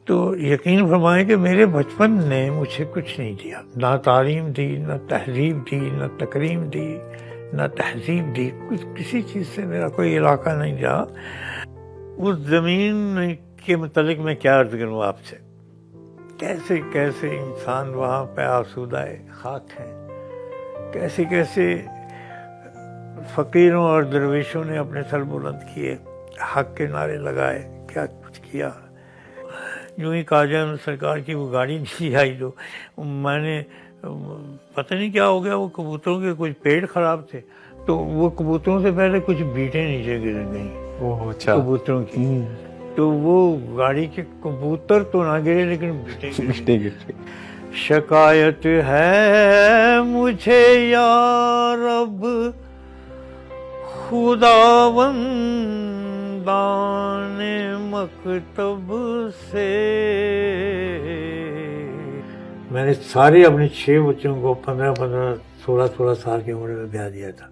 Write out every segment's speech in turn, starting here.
تو یقین فرمائیں کہ میرے بچپن نے مجھے کچھ نہیں دیا، نہ تعلیم دی، نہ تہذیب دی، نہ تکریم دی، نہ تہذیب دی، کچھ کسی چیز سے میرا کوئی علاقہ نہیں رہا۔ اس زمین کے متعلق میں کیا عرض کروں آپ سے، کیسے کیسے انسان وہاں پہ آسودہ خاک ہیں، کیسے کیسے فقیروں اور درویشوں نے اپنے سر بلند کیے، حق کے نعرے لگائے، کیا کچھ کیا۔ یوں ہی خواجہ احمد سرکار کی وہ گاڑی نہیں آئی جو میں نے پتہ نہیں کیا ہو گیا، وہ کبوتروں کے کچھ پیڑ خراب تھے تو وہ کبوتروں سے پہلے کچھ بیٹیں نیچے گر گئیں کبوتروں کی، تو وہ گاڑی کے کبوتر تو نہ گرے لیکن بیٹیں گر۔ شکایت ہے مجھے یا رب خداوندان مکتب سے، میں نے سارے اپنے 6 بچوں کو 15 16 سال کی عمر میں بیاہ دیا تھا۔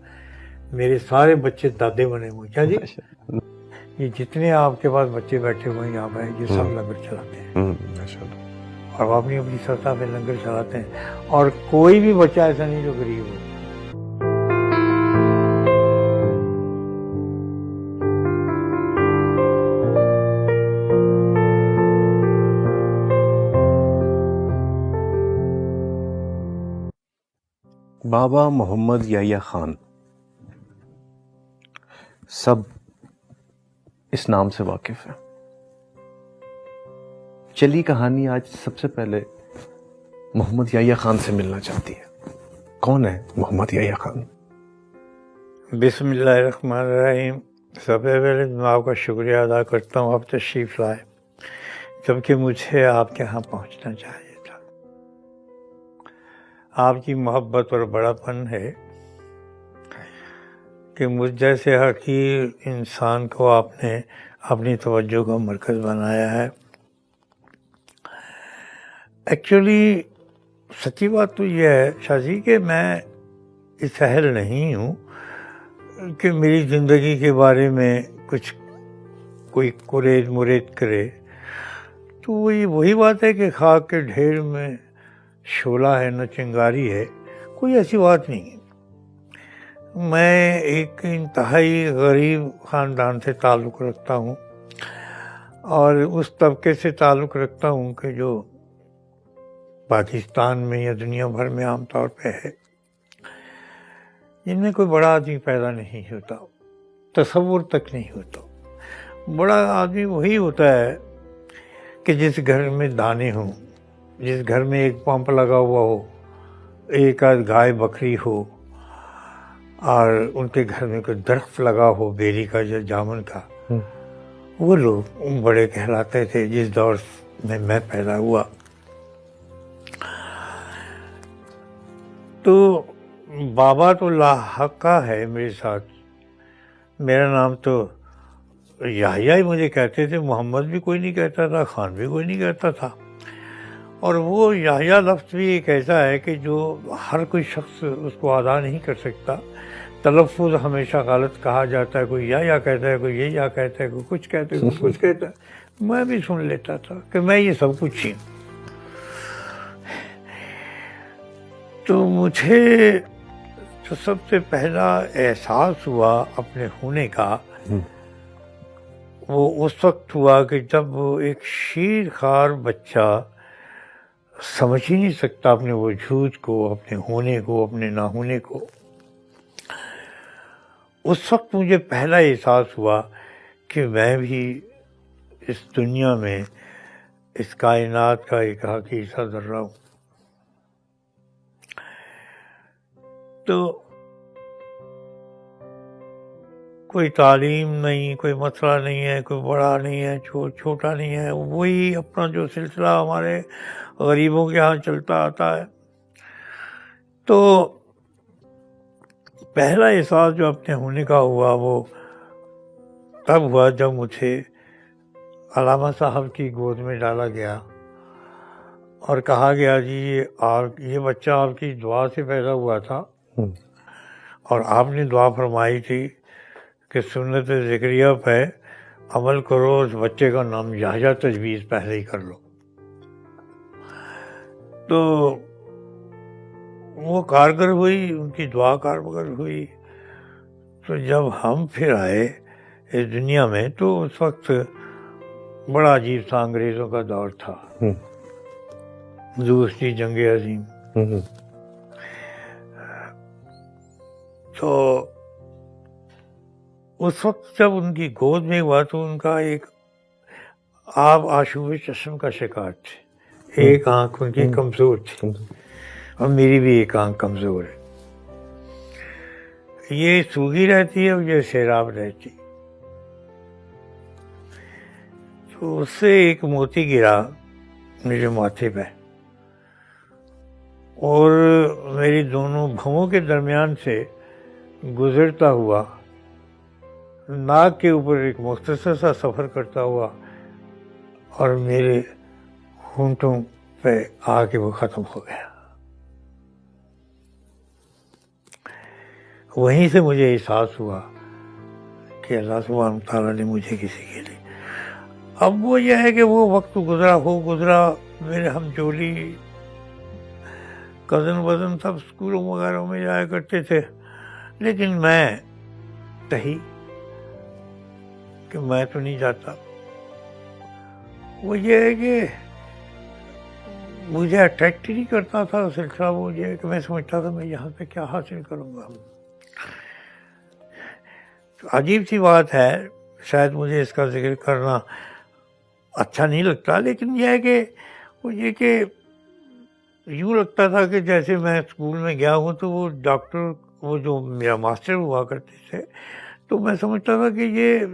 میرے سارے بچے دادے بنے ہوئے۔ کیا جی، یہ جتنے آپ کے پاس بچے بیٹھے ہوئے ہیں یہاں پہ، یہ سب لنگر چلاتے ہیں اور وہ اپنی اپنی سطح پہ لنگر چلاتے ہیں، اور کوئی بھی بچہ ایسا نہیں جو غریب ہو۔ بابا محمد یحییٰ خان، سب اس نام سے واقف ہیں۔ چلی کہانی آج سب سے پہلے محمد یحییٰ خان سے ملنا چاہتی ہے۔ کون ہے محمد یحییٰ خان؟ بسم اللہ الرحمن الرحیم۔ سب سے پہلے میں آپ کا شکریہ ادا کرتا ہوں، آپ تشریف لائے جبکہ مجھے آپ کے ہاں پہنچنا چاہیے تھا۔ آپ کی محبت اور بڑا پن ہے کہ مجھ جیسے حقیر انسان کو آپ نے اپنی توجہ کا مرکز بنایا ہے۔ ایکچولی سچی بات تو یہ ہے شاہ جی کہ میں اس اہل نہیں ہوں کہ میری زندگی کے بارے میں کچھ کوئی کریز مرید کرے، تو وہی بات ہے کہ خاک کے ڈھیر میں شعلہ ہے نہ چنگاری ہے، کوئی ایسی بات نہیں ہے۔ میں ایک انتہائی غریب خاندان سے تعلق رکھتا ہوں، اور اس طبقے سے تعلق رکھتا ہوں کہ جو پاکستان میں یا دنیا بھر میں عام طور پہ ہے، جن میں کوئی بڑا آدمی پیدا نہیں ہوتا، تصور تک نہیں ہوتا۔ بڑا آدمی وہی ہوتا ہے کہ جس گھر میں دانے ہوں، جس گھر میں ایک پمپ لگا ہوا ہو، ایک آدھ گائے بکری ہو، اور ان کے گھر میں کوئی درخت لگا ہو بیری کا یا جامن کا، وہ لوگ بڑے کہلاتے تھے جس دور میں پیدا ہوا۔ تو بابا تو لاحقہ ہے میرے ساتھ، میرا نام تو یحییٰ ہی مجھے کہتے تھے، محمد بھی کوئی نہیں کہتا تھا، خان بھی کوئی نہیں کہتا تھا۔ اور وہ یحییٰ لفظ بھی ایک ایسا ہے کہ جو ہر کوئی شخص اس کو ادا نہیں کر سکتا، تلفظ ہمیشہ غلط کہا جاتا ہے، کوئی یا کہتا ہے، کوئی یہ یا کہتا ہے، کوئی کچھ کہتا ہے، کوئی کچھ کہتا ہے۔ میں بھی سن لیتا تھا کہ میں یہ سب کچھ ہی ہوں۔ تو مجھے جو سب سے پہلا احساس ہوا اپنے ہونے کا، وہ اس وقت ہوا کہ جب وہ ایک شیر خوار بچہ سمجھ ہی نہیں سکتا اپنے وجود کو، اپنے ہونے کو، اپنے نہ ہونے کو، اس وقت مجھے پہلا احساس ہوا کہ میں بھی اس دنیا میں، اس کائنات کا ایک حقیقی ذرہ ہوں۔ تو کوئی تعلیم نہیں، کوئی مسئلہ نہیں ہے، کوئی بڑا نہیں ہے، چھوٹا نہیں ہے، وہی اپنا جو سلسلہ ہمارے غریبوں کے ہاں چلتا آتا ہے۔ تو پہلا احساس جو اپنے ہونے کا ہوا وہ تب ہوا جب مجھے علامہ صاحب کی گود میں ڈالا گیا اور کہا گیا جی یہ بچہ آپ کی دعا سے پیدا ہوا تھا، اور آپ نے دعا فرمائی تھی کہ سنت ذکریہ پہ عمل کرو، اس بچے کا نام یحییٰ تجویز پہلے ہی کر لو. تو وہ کارگر ہوئی، ان کی دعا کارگر ہوئی. تو جب ہم پھر آئے اس دنیا میں تو اس وقت بڑا عجیب تھا، انگریزوں کا دور تھا، دوسری جنگ عظیم. تو اس وقت جب ان کی گود میں ہوا تو ان کا ایک آپ آشوب چشم کا شکار تھے. ایک آنکھ ان کی کمزور تھی اور میری بھی ایک آنکھ کمزور ہے. یہ سوگی رہتی ہے اور یہ سیراب رہتی. تو اس سے ایک موتی گرا میرے ماتھے پہ اور میری دونوں بھوؤں کے درمیان سے گزرتا ہوا ناک کے اوپر ایک مختصر سا سفر کرتا ہوا اور میرے ہونٹوں پہ آ کے وہ ختم ہو گیا. وہیں سے مجھے احساس ہوا کہ اللہ سبحانہ تعالیٰ نے مجھے کسی کے لیے. اب وہ یہ ہے کہ وہ وقت گزرا، میرے ہم جولی کزن وزن سب اسکولوں وغیرہ میں جایا کرتے تھے، لیکن میں تہی کہ میں تو نہیں جاتا. وہ یہ ہے کہ مجھے اٹریکٹ نہیں کرتا تھا سلسلہ. وہ یہ ہے کہ میں سمجھتا تھا میں یہاں پہ کیا حاصل کروں گا. عجیب سی بات ہے، شاید مجھے اس کا ذکر کرنا اچھا نہیں لگتا، لیکن یہ ہے کہ وہ یہ کہ یوں لگتا تھا کہ جیسے میں اسکول میں گیا ہوں تو وہ ڈاکٹر، وہ جو میرا ماسٹر ہوا کرتے تھے، تو میں سمجھتا تھا کہ یہ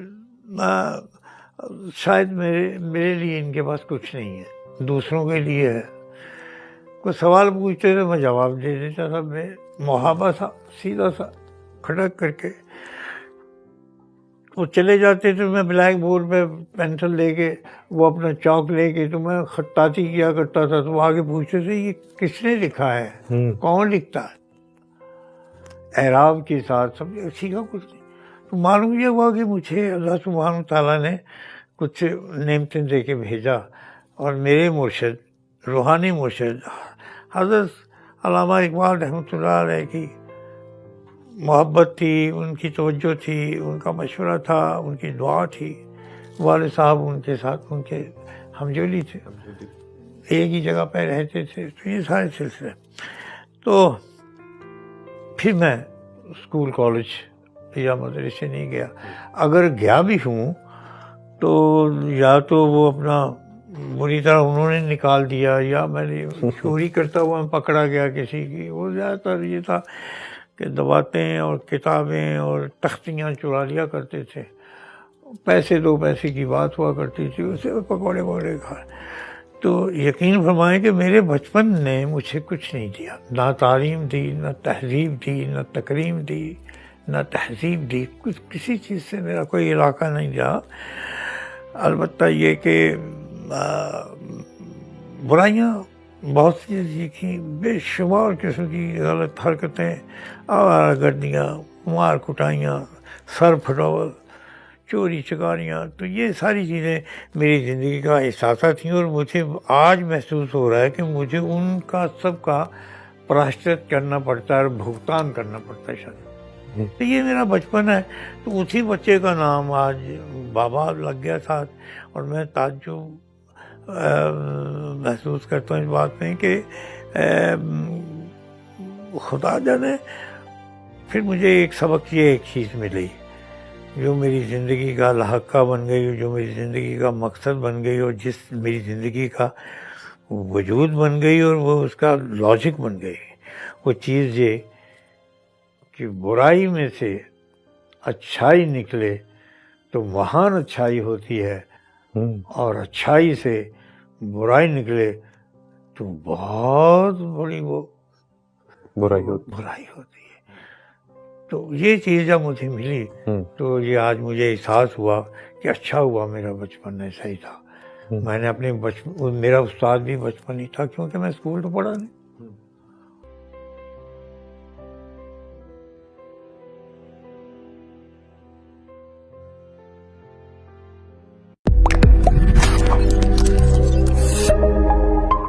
شاید میرے لیے ان کے پاس کچھ نہیں ہے، دوسروں کے لیے ہے. کوئی سوال پوچھتے تھے میں جواب دے دیتا تھا، میں محابہ سا سیدھا سا کھڑک کر کے. وہ چلے جاتے تھے، میں بلیک بورڈ پہ پینسل لے کے، وہ اپنا چاک لے کے، تو میں خطاطی کیا کرتا تھا. تو وہ آگے پوچھتے تھے یہ کس نے لکھا ہے، کون لکھتا ہے، اعراب کے ساتھ سب سیکھا کچھ نہیں. تو معلوم یہ ہوا کہ مجھے اللہ سبحانہ تعالیٰ نے کچھ نعمتیں دے کے بھیجا، اور میرے مرشد، روحانی مرشد حضرت علامہ اقبال رحمۃ اللہ علیہ کی محبت تھی، ان کی توجہ تھی، ان کا مشورہ تھا، ان کی دعا تھی. والد صاحب ان کے ساتھ، ان کے ہمجولی تھے، ایک ہی جگہ پہ رہتے تھے. تو یہ سارے سلسلے. تو پھر میں اسکول کالج یا مدرسے نہیں گیا. اگر گیا بھی ہوں تو یا تو وہ اپنا بری طرح انہوں نے نکال دیا، یا میں نے چوری کرتا ہوا پکڑا گیا کسی کی. وہ زیادہ تر یہ تھا کہ دباتیں اور کتابیں اور تختیاں چرا لیا کرتے تھے. پیسے 2 پیسے کی بات ہوا کرتی تھی، اسے پکوڑے وکوڑے کھائے. تو یقین فرمائیں کہ میرے بچپن نے مجھے کچھ نہیں دیا، نہ تعلیم دی، نہ تہذیب دی، نہ تکریم دی، نہ تہذیب دی. کچھ کسی چیز سے میرا کوئی علاقہ نہیں رہا. البتہ یہ کہ برائیاں بہت سی سیکھیں، بے شمار قسم کی غلط حرکتیں، آوارہ گردیاں، مار کٹائیاں، سر پھٹاول، چوری چکاریاں. تو یہ ساری چیزیں میری زندگی کا احساسہ تھیں، اور مجھے آج محسوس ہو رہا ہے کہ مجھے ان کا سب کا پراشچت کرنا پڑتا ہے اور بھگتان کرنا پڑتا ہے شاید. تو یہ میرا بچپن ہے. تو اسی بچے کا نام آج بابا لگ گیا تھا، اور میں تعجب محسوس کرتا ہوں اس بات میں کہ خدا جانے. پھر مجھے ایک سبق یہ ایک چیز ملی جو میری زندگی کا لاحقہ بن گئی، جو میری زندگی کا مقصد بن گئی، اور جس میری زندگی کا وجود بن گئی، اور وہ اس کا لاجک بن گئی. وہ چیز یہ کہ برائی میں سے اچھائی نکلے تو مہان اچھائی ہوتی ہے، اور اچھائی سے برائی نکلے تو بہت بڑی وہ برائی ہوتی ہے. تو یہ چیز جب مجھے ملی تو یہ آج مجھے احساس ہوا کہ اچھا ہوا میرا بچپن ایسا ہی تھا. میں نے اپنے میرا استاد بھی بچپن ہی تھا، کیونکہ میں اسکول تو پڑھا نہیں.